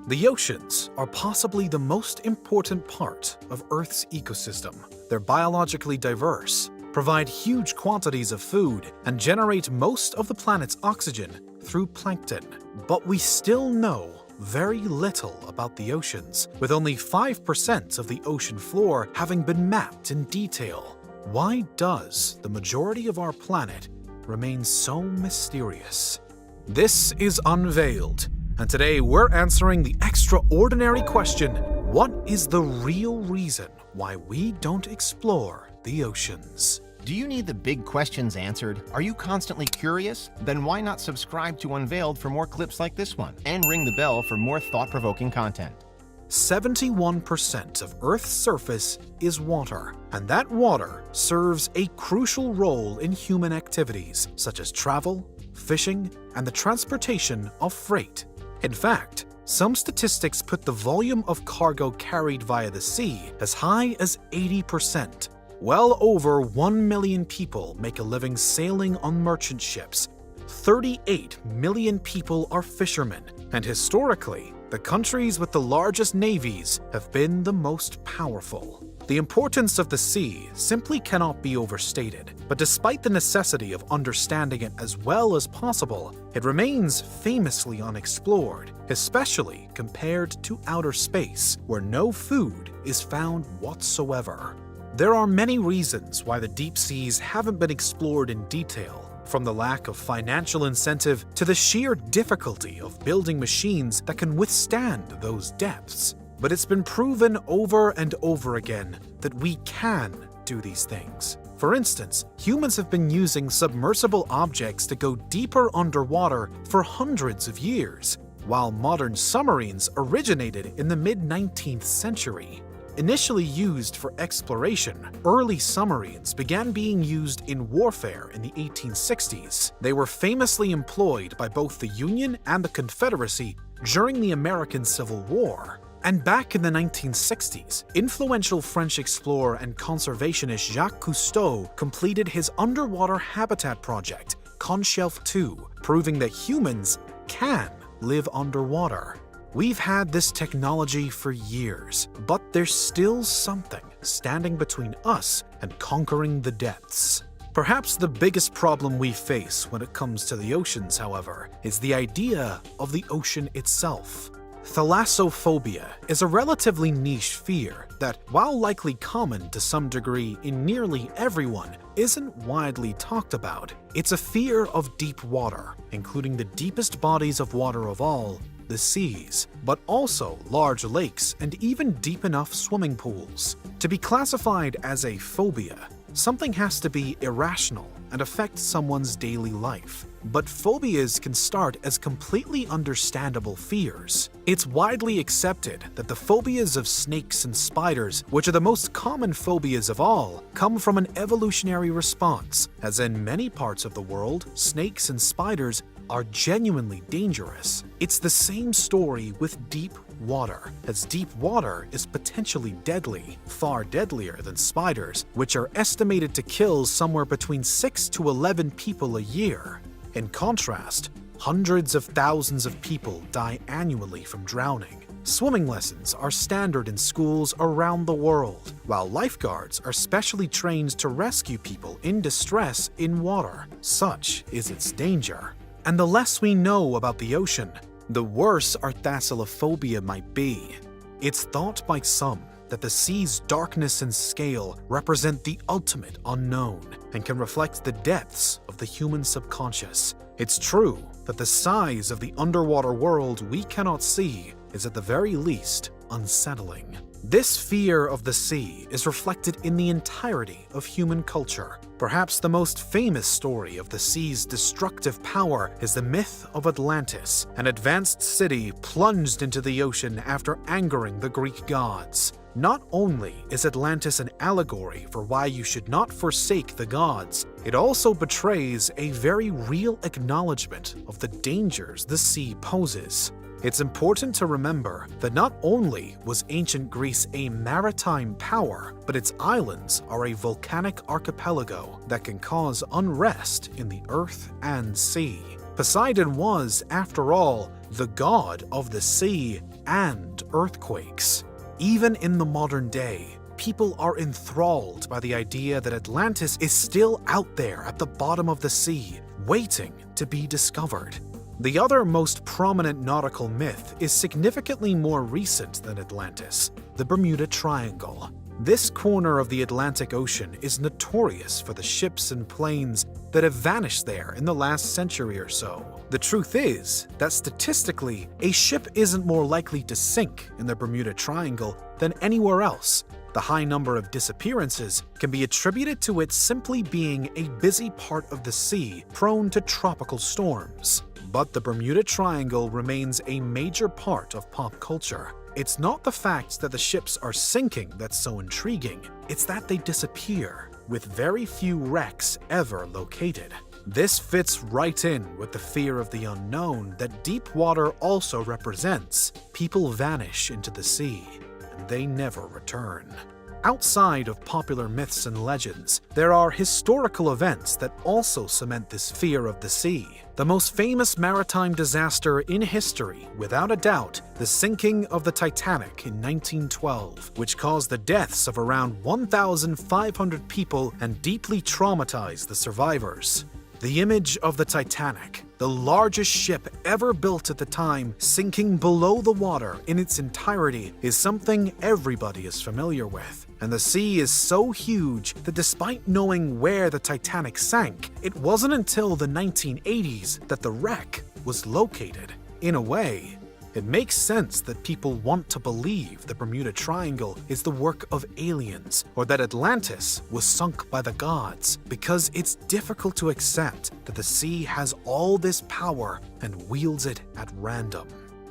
The oceans are possibly the most important part of Earth's ecosystem. They're biologically diverse, provide huge quantities of food, and generate most of the planet's oxygen through plankton. But we still know very little about the oceans, with only 5% of the ocean floor having been mapped in detail. Why does the majority of our planet remain so mysterious? This is Unveiled, and today we're answering the extraordinary question, what is the real reason why we don't explore the oceans? Do you need the big questions answered? Are you constantly curious? Then why not subscribe to Unveiled for more clips like this one and ring the bell for more thought-provoking content. 71% of Earth's surface is water, and that water serves a crucial role in human activities such as travel, fishing, and the transportation of freight. In fact, some statistics put the volume of cargo carried via the sea as high as 80%. Well over 1 million people make a living sailing on merchant ships. 38 million people are fishermen, and historically, the countries with the largest navies have been the most powerful. The importance of the sea simply cannot be overstated, but despite the necessity of understanding it as well as possible, it remains famously unexplored, especially compared to outer space, where no food is found whatsoever. There are many reasons why the deep seas haven't been explored in detail, from the lack of financial incentive to the sheer difficulty of building machines that can withstand those depths. But it's been proven over and over again that we can do these things. For instance, humans have been using submersible objects to go deeper underwater for hundreds of years, while modern submarines originated in the mid-19th century. Initially used for exploration, early submarines began being used in warfare in the 1860s. They were famously employed by both the Union and the Confederacy during the American Civil War. And back in the 1960s, influential French explorer and conservationist Jacques Cousteau completed his underwater habitat project, Conshelf 2, proving that humans can live underwater. We've had this technology for years, but there's still something standing between us and conquering the depths. Perhaps the biggest problem we face when it comes to the oceans, however, is the idea of the ocean itself. Thalassophobia is a relatively niche fear that, while likely common to some degree in nearly everyone, isn't widely talked about. It's a fear of deep water, including the deepest bodies of water of all, the seas, but also large lakes and even deep enough swimming pools. To be classified as a phobia, something has to be irrational and affect someone's daily life. But phobias can start as completely understandable fears. It's widely accepted that the phobias of snakes and spiders, which are the most common phobias of all, come from an evolutionary response, as in many parts of the world, snakes and spiders are genuinely dangerous. It's the same story with deep water, as deep water is potentially deadly, far deadlier than spiders, which are estimated to kill somewhere between 6 to 11 people a year. In contrast, hundreds of thousands of people die annually from drowning. Swimming lessons are standard in schools around the world, while lifeguards are specially trained to rescue people in distress in water. Such is its danger. And the less we know about the ocean, the worse our thalassophobia might be. It's thought by some that the sea's darkness and scale represent the ultimate unknown and can reflect the depths of the human subconscious. It's true that the size of the underwater world we cannot see is at the very least unsettling. This fear of the sea is reflected in the entirety of human culture. Perhaps the most famous story of the sea's destructive power is the myth of Atlantis, an advanced city plunged into the ocean after angering the Greek gods. Not only is Atlantis an allegory for why you should not forsake the gods, it also betrays a very real acknowledgement of the dangers the sea poses. It's important to remember that not only was ancient Greece a maritime power, but its islands are a volcanic archipelago that can cause unrest in the earth and sea. Poseidon was, after all, the god of the sea and earthquakes. Even in the modern day, people are enthralled by the idea that Atlantis is still out there at the bottom of the sea, waiting to be discovered. The other most prominent nautical myth is significantly more recent than Atlantis, the Bermuda Triangle. This corner of the Atlantic Ocean is notorious for the ships and planes that have vanished there in the last century or so. The truth is that statistically, a ship isn't more likely to sink in the Bermuda Triangle than anywhere else. The high number of disappearances can be attributed to it simply being a busy part of the sea prone to tropical storms. But the Bermuda Triangle remains a major part of pop culture. It's not the fact that the ships are sinking that's so intriguing, it's that they disappear, with very few wrecks ever located. This fits right in with the fear of the unknown that deep water also represents. People vanish into the sea, and they never return. Outside of popular myths and legends, there are historical events that also cement this fear of the sea. The most famous maritime disaster in history, without a doubt, the sinking of the Titanic in 1912, which caused the deaths of around 1,500 people and deeply traumatized the survivors. The image of the Titanic, the largest ship ever built at the time, sinking below the water in its entirety, is something everybody is familiar with. And the sea is so huge that despite knowing where the Titanic sank, it wasn't until the 1980s that the wreck was located. In a way, it makes sense that people want to believe the Bermuda Triangle is the work of aliens or that Atlantis was sunk by the gods, because it's difficult to accept that the sea has all this power and wields it at random.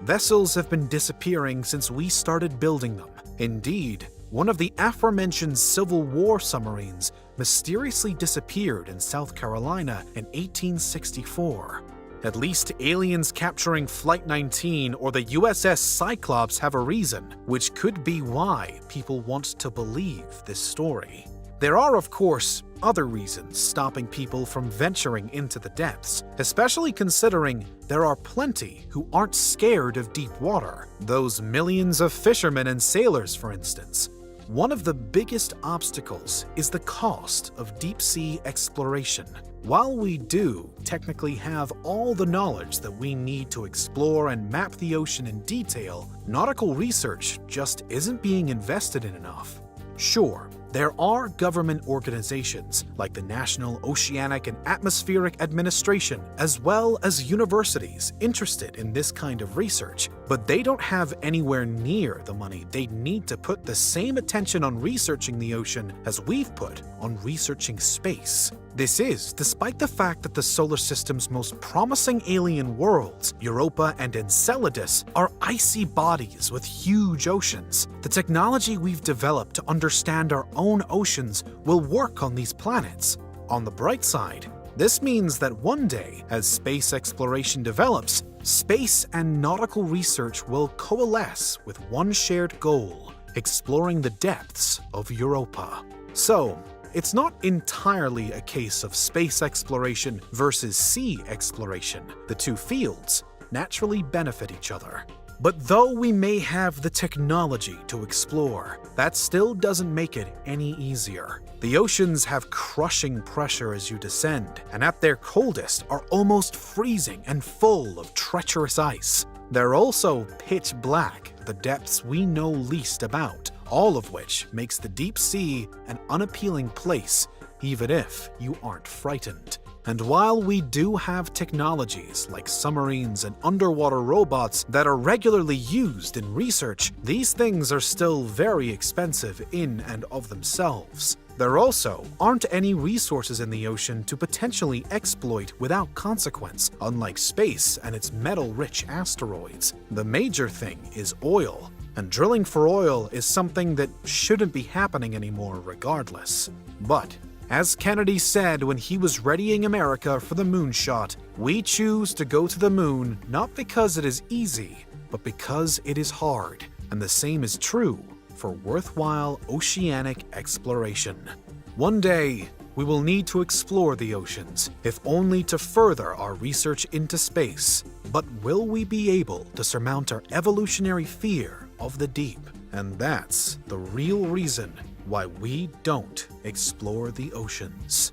Vessels have been disappearing since we started building them. Indeed, one of the aforementioned Civil War submarines mysteriously disappeared in South Carolina in 1864. At least aliens capturing Flight 19 or the USS Cyclops have a reason, which could be why people want to believe this story. There are, of course, other reasons stopping people from venturing into the depths, especially considering there are plenty who aren't scared of deep water. Those millions of fishermen and sailors, for instance. One of the biggest obstacles is the cost of deep-sea exploration. While we do technically have all the knowledge that we need to explore and map the ocean in detail, nautical research just isn't being invested in enough. Sure, there are government organizations like the National Oceanic and Atmospheric Administration, as well as universities interested in this kind of research, but they don't have anywhere near the money they'd need to put the same attention on researching the ocean as we've put on researching space. This is despite the fact that the solar system's most promising alien worlds, Europa and Enceladus, are icy bodies with huge oceans. The technology we've developed to understand our own oceans will work on these planets. On the bright side, this means that one day, as space exploration develops, space and nautical research will coalesce with one shared goal: exploring the depths of Europa. So, it's not entirely a case of space exploration versus sea exploration. The two fields naturally benefit each other. But though we may have the technology to explore, that still doesn't make it any easier. The oceans have crushing pressure as you descend, and at their coldest are almost freezing and full of treacherous ice. They're also pitch black at the depths we know least about, all of which makes the deep sea an unappealing place, even if you aren't frightened. And while we do have technologies like submarines and underwater robots that are regularly used in research, these things are still very expensive in and of themselves. There also aren't any resources in the ocean to potentially exploit without consequence, unlike space and its metal-rich asteroids. The major thing is oil, and drilling for oil is something that shouldn't be happening anymore regardless. But as Kennedy said when he was readying America for the moonshot, we choose to go to the moon not because it is easy, but because it is hard. And the same is true for worthwhile oceanic exploration. One day, We will need to explore the oceans, if only to further our research into space. But will we be able to surmount our evolutionary fear of the deep? And that's the real reason why we don't explore the oceans.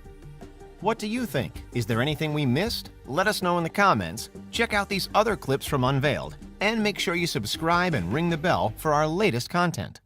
What do you think? Is there anything we missed? Let us know in the comments. Check out these other clips from Unveiled, and make sure you subscribe and ring the bell for our latest content.